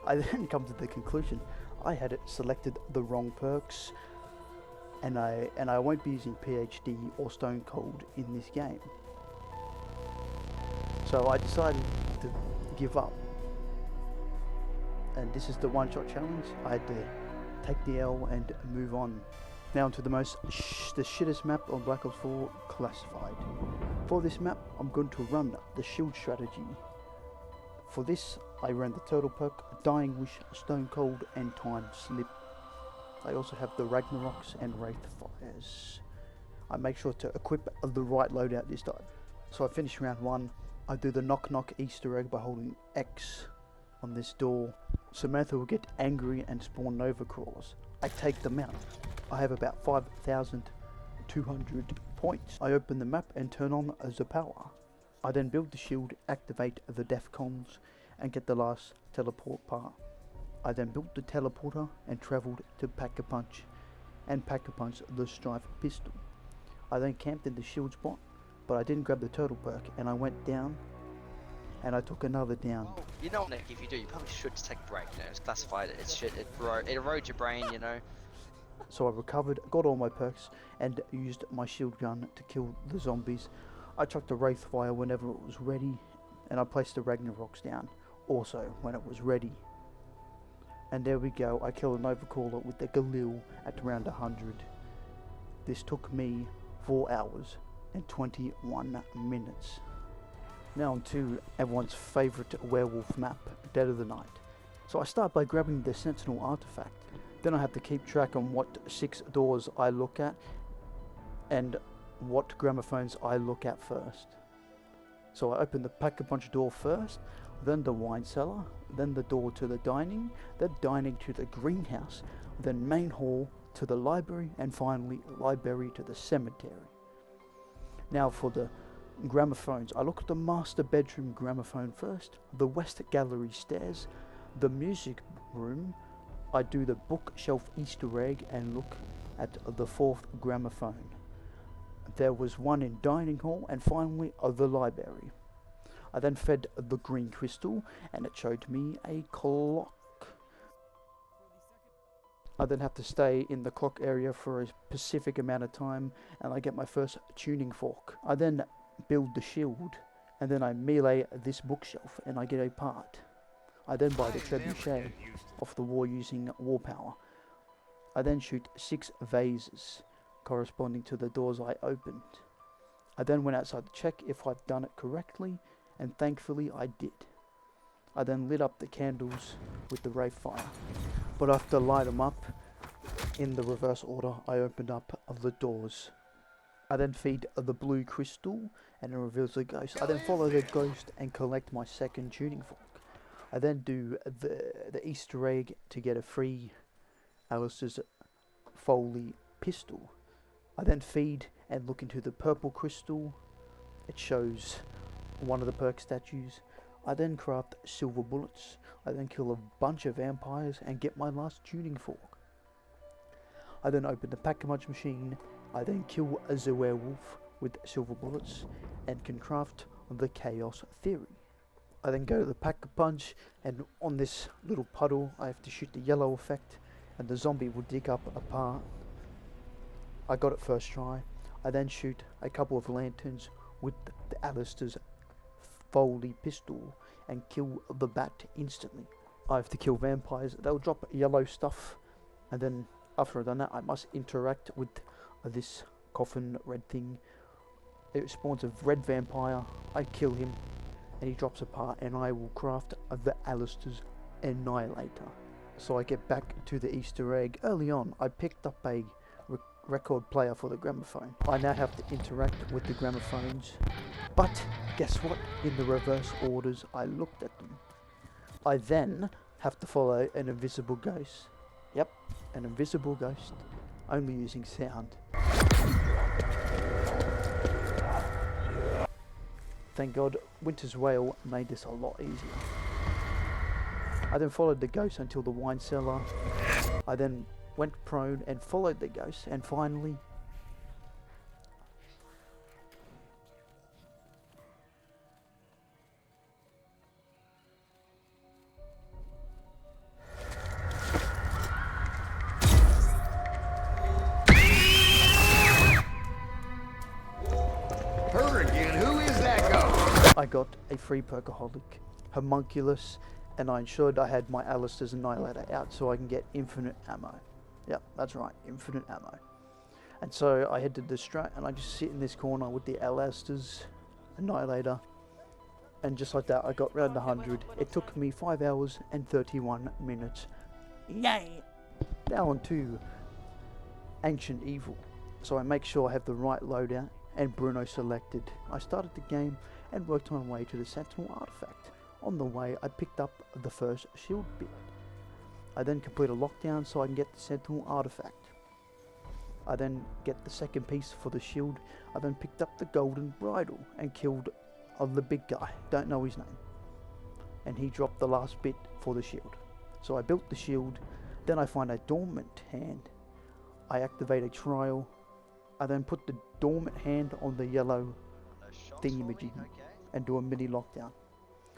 I then come to the conclusion I had selected the wrong perks, and I won't be using PhD or Stone Cold in this game. So I decided to give up. And this is the one-shot challenge. I had to take the L and move on. Now onto the shittest map on Black Ops 4, Classified. For this map, I'm going to run the shield strategy. For this, I ran the turtle perk, Dying Wish, Stone Cold, and Time Slip. I also have the Ragnaroks and Wraith Fires. I make sure to equip the right loadout this time. So I finish round 1. I do the knock knock Easter egg by holding X on this door. Samantha will get angry and spawn Nova Crawlers. I take them out. I have about 5,200 points. I open the map and turn on the power. I then build the shield, activate the Defcons, and get the last teleport part. I then built the teleporter and travelled to Pack-a-Punch and Pack-a-Punch the Strife pistol. I then camped in the shield spot, but I didn't grab the turtle perk, and I went down and I took another down. Oh, you know, Nick, if you do, you probably should just take a break. You know, it's classified. It's shit. It erodes your brain. You know. So I recovered, got all my perks, and used my shield gun to kill the zombies. I chucked a Wraith Fire whenever it was ready, and I placed the Ragnaroks down also when it was ready. And there we go, I killed a Nova Crawler with the Galil at around 100. This took me 4 hours and 21 minutes. Now on to everyone's favourite werewolf map, Dead of the Night. So I start by grabbing the Sentinel artifact. Then I have to keep track on what 6 doors I look at and what gramophones I look at first. So I open the Pack-a-Punch door first, then the wine cellar, then the door to the dining, then dining to the greenhouse, then main hall to the library, and finally library to the cemetery. Now for the gramophones, I look at the master bedroom gramophone first, the west gallery stairs, the music room. I do the bookshelf Easter egg and look at the 4th gramophone. There was one in dining hall, and finally the library. I then fed the green crystal, and it showed me a clock. I then have to stay in the clock area for a specific amount of time, and I get my first tuning fork. I then build the shield, and then I melee this bookshelf, and I get a part. I then buy the trebuchet off the war using war power. I then shoot 6 vases, corresponding to the doors I opened. I then went outside to check if I've done it correctly, and thankfully I did. I then lit up the candles with the ray fire, but after light them up in the reverse order, I opened up the doors. I then feed the blue crystal, and it reveals the ghost. I then follow the ghost and collect my second tuning fork. I then do the Easter egg to get a free Alistair's Foley pistol. I then feed and look into the purple crystal. It shows one of the perk statues. I then craft silver bullets. I then kill a bunch of vampires and get my last tuning fork. I then open the pack-a-punch machine. I then kill a werewolf with silver bullets and can craft the chaos theory. I then go to the pack-a-punch, and on this little puddle I have to shoot the yellow effect, and the zombie will dig up a part. I got it first try. I then shoot a couple of lanterns with the Alistair's Foley pistol and kill the bat instantly. I have to kill vampires. They'll drop yellow stuff, and then after I've done that, I must interact with this coffin red thing. It spawns a red vampire. I kill him, and he drops a part, and I will craft the Alistair's Annihilator. So I get back to the Easter egg. Early on, I picked up a record player for the gramophone. I now have to interact with the gramophones, but guess what? In the reverse orders, I looked at them. I then have to follow an invisible ghost. Yep, an invisible ghost, only using sound. Thank God, Winter's Wail made this a lot easier. I then followed the ghost until the wine cellar. I then went prone and followed the ghost, and finally Her again. Who is that ghost? I got a free perkaholic, homunculus, and I ensured I had my Alistair's Annihilator out so I can get infinite ammo. Yep, that's right, infinite ammo. And so I head to the strat, and I just sit in this corner with the Alistair's Annihilator, and just like that I got round 100. It took me 5 hours and 31 minutes. Yay! Now on to Ancient Evil. So I make sure I have the right loadout and Bruno selected. I started the game and worked my way to the Sentinel artifact. On the way I picked up the first shield bit. I then complete a lockdown so I can get the Sentinel artifact. I then get the second piece for the shield. I then picked up the golden bridle and killed the big guy, don't know his name. And he dropped the last bit for the shield. So I built the shield, then I find a dormant hand. I activate a trial. I then put the dormant hand on the yellow thingy-majiggy and do a mini lockdown.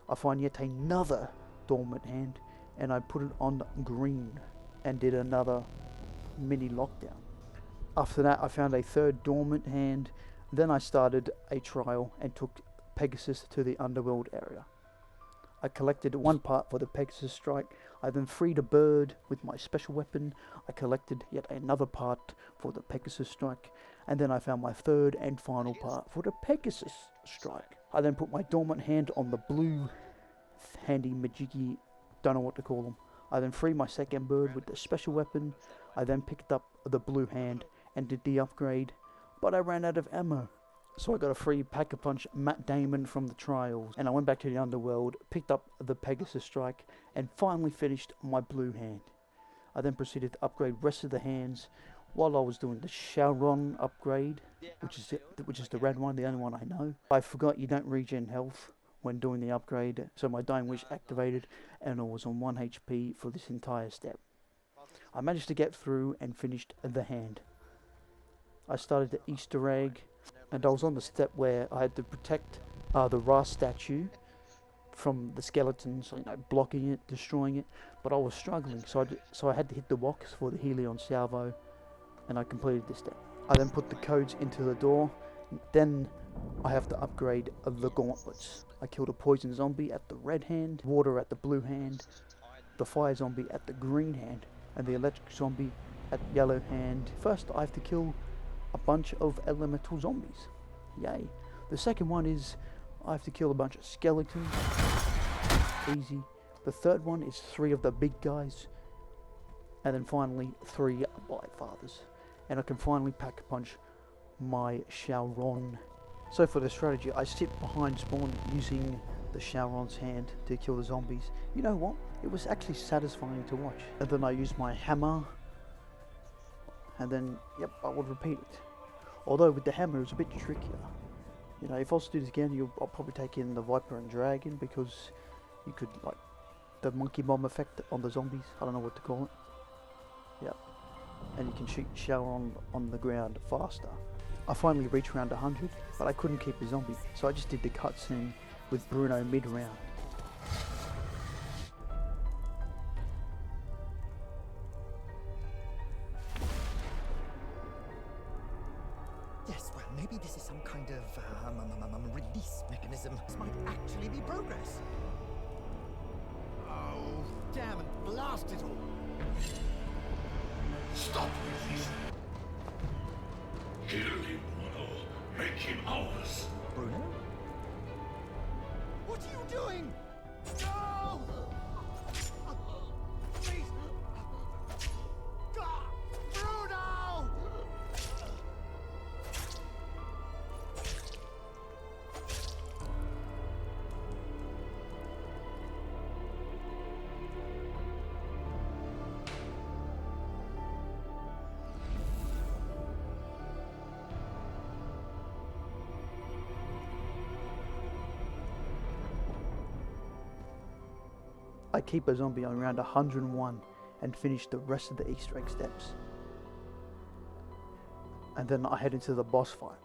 I find yet another dormant hand, and I put it on green and did another mini lockdown. After that I found a third dormant hand. Then I started a trial and took Pegasus to the underworld area. I collected one part for the Pegasus strike. I then freed a bird with my special weapon. I collected yet another part for the Pegasus strike, and then I found my third and final part for the Pegasus strike. I then put my dormant hand on the blue handy majiggy, don't know what to call them. I then freed my second bird with the special weapon. I then picked up the blue hand and did the upgrade, but I ran out of ammo. So I got a free Pack-a-Punch Matt Damon from the trials, and I went back to the underworld, picked up the Pegasus strike, and finally finished my blue hand. I then proceeded to upgrade rest of the hands while I was doing the Sharon upgrade, which is the red one, the only one I know. I forgot you don't regen health when doing the upgrade, so my Dying Wish activated, and I was on 1 HP for this entire step. I managed to get through and finished the hand. I started the Easter egg, and I was on the step where I had to protect the Ra statue from the skeletons, you know, blocking it, destroying it, but I was struggling, so I had to hit the box for the Helion salvo, and I completed this step. I then put the codes into the door, then I have to upgrade the gauntlets. I killed a poison zombie at the red hand, water at the blue hand, the fire zombie at the green hand, and the electric zombie at yellow hand. First, I have to kill a bunch of elemental zombies. Yay. The second one is I have to kill a bunch of skeletons. Easy. The third one is 3 of the big guys. And then finally 3 Blight Fathers. And I can finally pack a punch my Shaoron. So for the strategy, I sit behind spawn using the Shaoron's hand to kill the zombies. You know what? It was actually satisfying to watch. And then I used my hammer. And then, yep, I would repeat it. Although with the hammer it was a bit trickier. You know, if I was to do this again, I'll probably take in the Viper and Dragon, because you could, like, the monkey bomb effect on the zombies. I don't know what to call it. Yep. And you can shoot Shaoron on the ground faster. I finally reached round 100, but I couldn't keep the zombie, so I just did the cutscene with Bruno mid-round. Yes, well, maybe this is some kind of release mechanism. This might actually be progress. Oh, damn and blast it all! Stop this! Kill him, Bruno. Make him ours. Bruno? What are you doing? No! Please! God! Bruno! I keep a zombie on round 101 and finish the rest of the Easter egg steps. And then I head into the boss fight.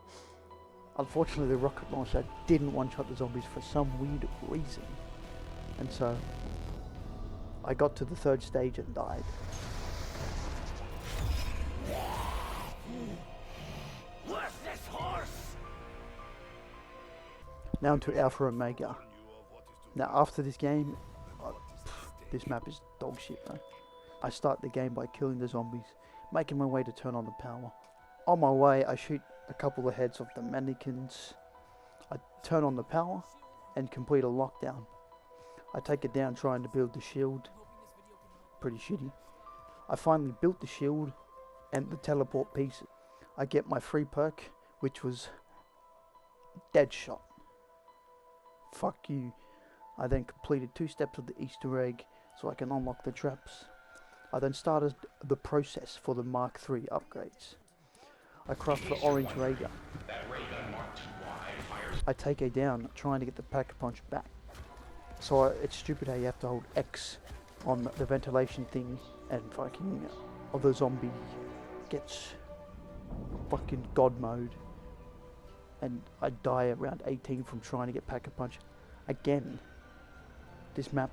Unfortunately, the rocket launcher didn't one-shot the zombies for some weird reason. And so I got to the 3rd stage and died. Worthless horse! Now to Alpha Omega. Now after this game, this map is dog shit, though. I start the game by killing the zombies, making my way to turn on the power. On my way, I shoot a couple of heads of the mannequins. I turn on the power and complete a lockdown. I take it down trying to build the shield. Pretty shitty. I finally built the shield and the teleport pieces. I get my free perk, which was Deadshot. Fuck you. I then completed 2 steps of the Easter egg so I can unlock the traps. I then started the process for the Mark III upgrades. I craft the orange ray gun. I take A down trying to get the Pack-a-Punch back. So it's stupid how you have to hold X on the ventilation thing and fucking the zombie gets fucking God mode. And I die around 18 from trying to get Pack-a-Punch again. This map,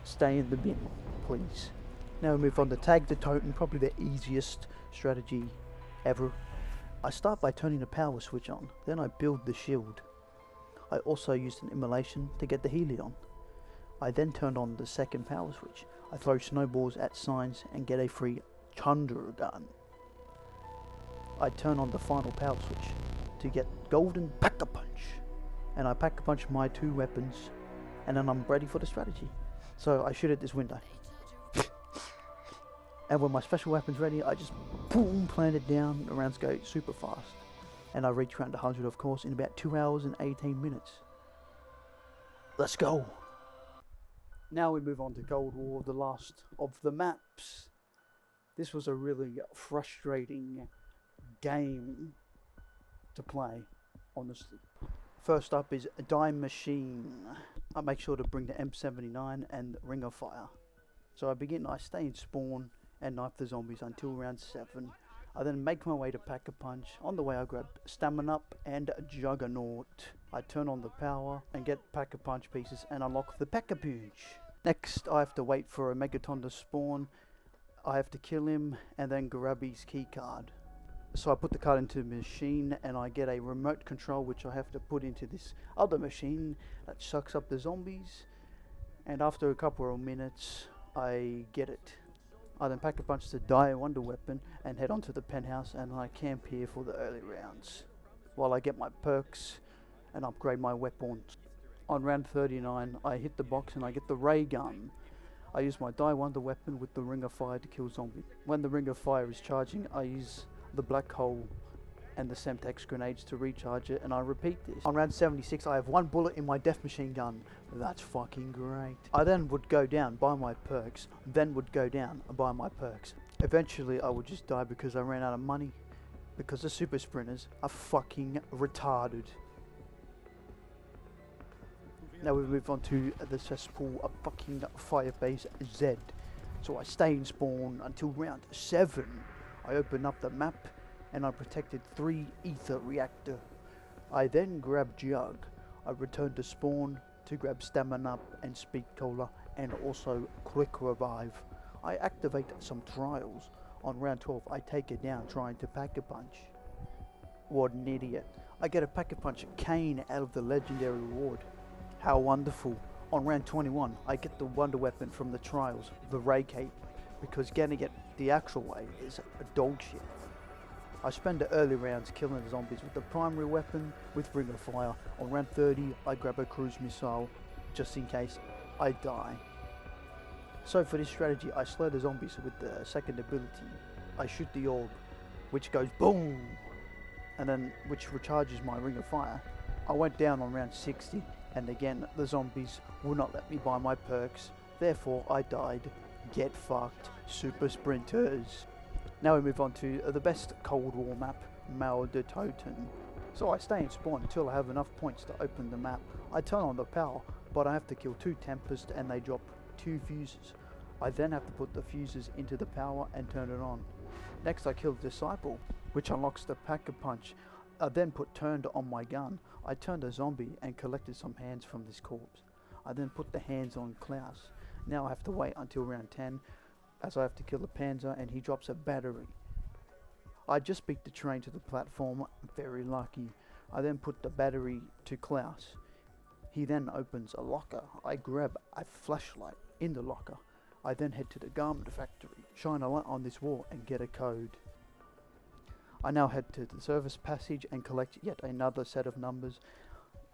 stay in the bin, please. Now we move on to Tag the Totem, probably the easiest strategy ever. I start by turning the power switch on, then I build the shield. I also used an immolation to get the Helion. I then turned on the second power switch. I throw snowballs at signs and get a free Thunder gun. I turn on the final power switch to get golden Pack-a-Punch. And I Pack-a-Punch my 2 weapons, and then I'm ready for the strategy. So I shoot at this window. And when my special weapon's ready, I just boom, plant it down. The rounds go super fast. And I reach round 100, of course, in about 2 hours and 18 minutes. Let's go. Now we move on to Cold War, the last of the maps. This was a really frustrating game to play, honestly. First up is Die Machine. I make sure to bring the M79 and Ring of Fire. So I stay in spawn and knife the zombies until round 7. I then make my way to Pack-a-Punch. On the way I grab Stamina Up and Juggernaut. I turn on the power and get Pack-a-Punch pieces and unlock the Pack-a-Punch. Next I have to wait for a Megaton to spawn. I have to kill him and then grab his key card. So I put the card into the machine and I get a remote control which I have to put into this other machine that sucks up the zombies. And after a couple of minutes I get it. I then Pack-a-Punch the Dire Wonder Weapon and head on to the penthouse, and I camp here for the early rounds while I get my perks and upgrade my weapons. On round 39 I hit the box and I get the ray gun. I use my Dire Wonder Weapon with the Ring of Fire to kill zombies. When the Ring of Fire is charging I use the Black Hole and the Semtex grenades to recharge it, and I repeat this. On round 76 I have 1 bullet in my death machine gun. That's fucking great. I then would go down, buy my perks, then would go down and buy my perks. Eventually I would just die because I ran out of money, because the super sprinters are fucking retarded. Now we move on to the cesspool of fucking Firebase Z. So I stay in spawn until round 7. I open up the map and I protected 3 ether reactor. I then grab Jug. I return to spawn to grab Stamina Up and Speed Cola and also Quick Revive. I activate some trials. On round 12 I take it down trying to Pack-a-Punch. What an idiot. I get a Pack-a-Punch cane out of the legendary reward. How wonderful. On round 21 I get the wonder weapon from the trials, the Ray Cape, because getting it the actual way is a dog shit. I spend the early rounds killing the zombies with the primary weapon with Ring of Fire. On round 30 I grab a cruise missile just in case I die. So for this strategy I slay the zombies with the second ability. I shoot the orb which goes boom and then which recharges my Ring of Fire. I went down on round 60 and again the zombies would not let me buy my perks, therefore I died. Get fucked, super sprinters. Now we move on to the best Cold War map, Mal de Toten. So I stay in spawn until I have enough points to open the map. I turn on the power, but I have to kill 2 Tempest and they drop 2 fuses. I then have to put the fuses into the power and turn it on. Next I kill the Disciple, which unlocks the Pack-a-Punch. I then put turned on my gun. I turned a zombie and collected some hands from this corpse. I then put the hands on Klaus. Now I have to wait until round 10 as I have to kill the Panzer and he drops a battery. I just beat the train to the platform, very lucky. I then put the battery to Klaus. He then opens a locker. I grab a flashlight in the locker. I then head to the garment factory, shine a light on this wall and get a code. I now head to the service passage and collect yet another set of numbers.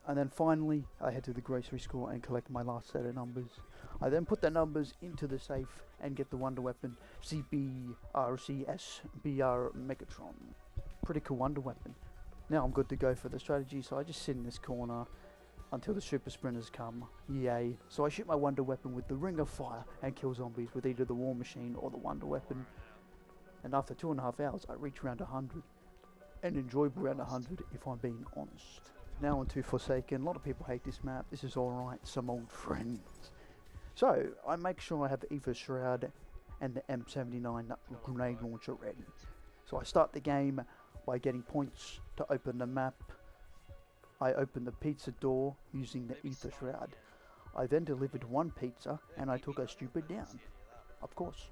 And then finally I head to the grocery store and collect my last set of numbers. I then put the numbers into the safe and get the wonder weapon CBRCSBR Megatron. Pretty cool wonder weapon. Now I'm good to go for the strategy, so I just sit in this corner until the super sprinters come. Yay. So I shoot my wonder weapon with the Ring of Fire and kill zombies with either the War Machine or the wonder weapon. And after 2.5 hours I reach round 100. An enjoyable round 100 if I'm being honest. Now on to Forsaken. A lot of people hate this map. This is alright, some old friends. So I make sure I have the Ether Shroud and the M79 grenade launcher ready. So I start the game by getting points to open the map. I open the pizza door using the Ether Shroud. I then delivered 1 pizza and I took a stupid down, of course.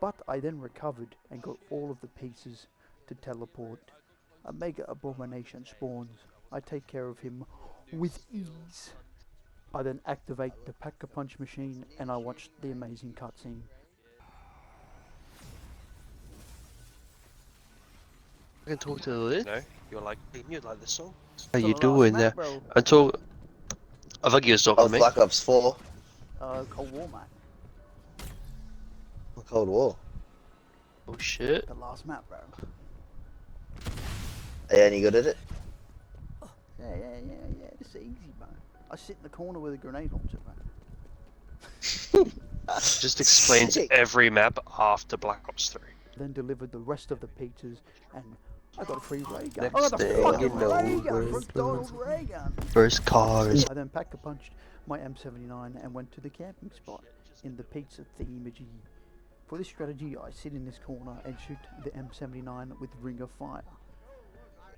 But I then recovered and got all of the pieces to teleport. A Mega Abomination spawns. I take care of him with ease. I then activate the Pack-a-Punch machine and I watch the amazing cutscene. I can talk to Liz. No, you're like this song. How For you the doing last there? map, bro. I talk. I think you was talking Oh, to me. Black Ops 4. Cold War, mate. Cold War. Oh shit. The last map, bro. Are you any good at it? Yeah. It's easy, bro. I sit in the corner with a grenade launcher, bro. Just explains Sick. every map after Black Ops 3. Then delivered the rest of the pizzas and I got a free ray gun. Next I got a thing fucking you know, ray gun we're from Donald Ray gun. First cars. I then Pack-a-Punched my M79 and went to the camping spot in the pizza themology. For this strategy, I sit in this corner and shoot the M79 with Ring of Fire.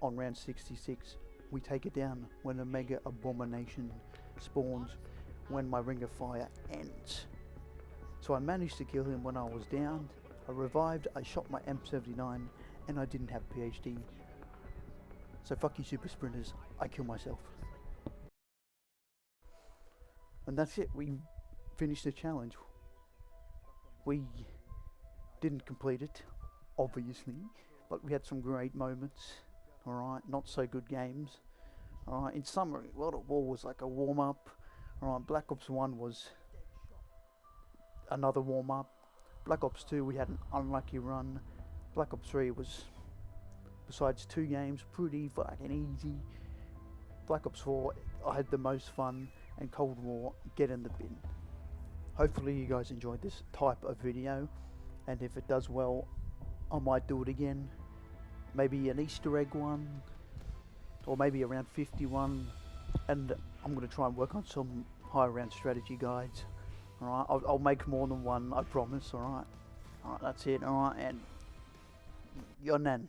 On round 66, we take it down when a Mega Abomination spawns when my Ring of Fire ends. So I managed to kill him when I was down. I revived, I shot my M79, and I didn't have PhD. So fuck you super sprinters, I kill myself. And that's it, we finished the challenge. We didn't complete it, obviously, but we had some great moments. Alright, not so good games. Alright, in summary, World at War was like a warm-up. Alright, Black Ops 1 was another warm-up. Black Ops 2 we had an unlucky run. Black Ops 3 was, besides 2 games, pretty fucking easy. Black Ops 4 I had the most fun, and Cold War, get in the bin. Hopefully you guys enjoyed this type of video, and if it does well, I might do it again. Maybe an Easter egg one, or maybe around 51, and I'm going to try and work on some higher round strategy guides. Alright, I'll make more than one, I promise. Alright, that's it. Alright, and your nan.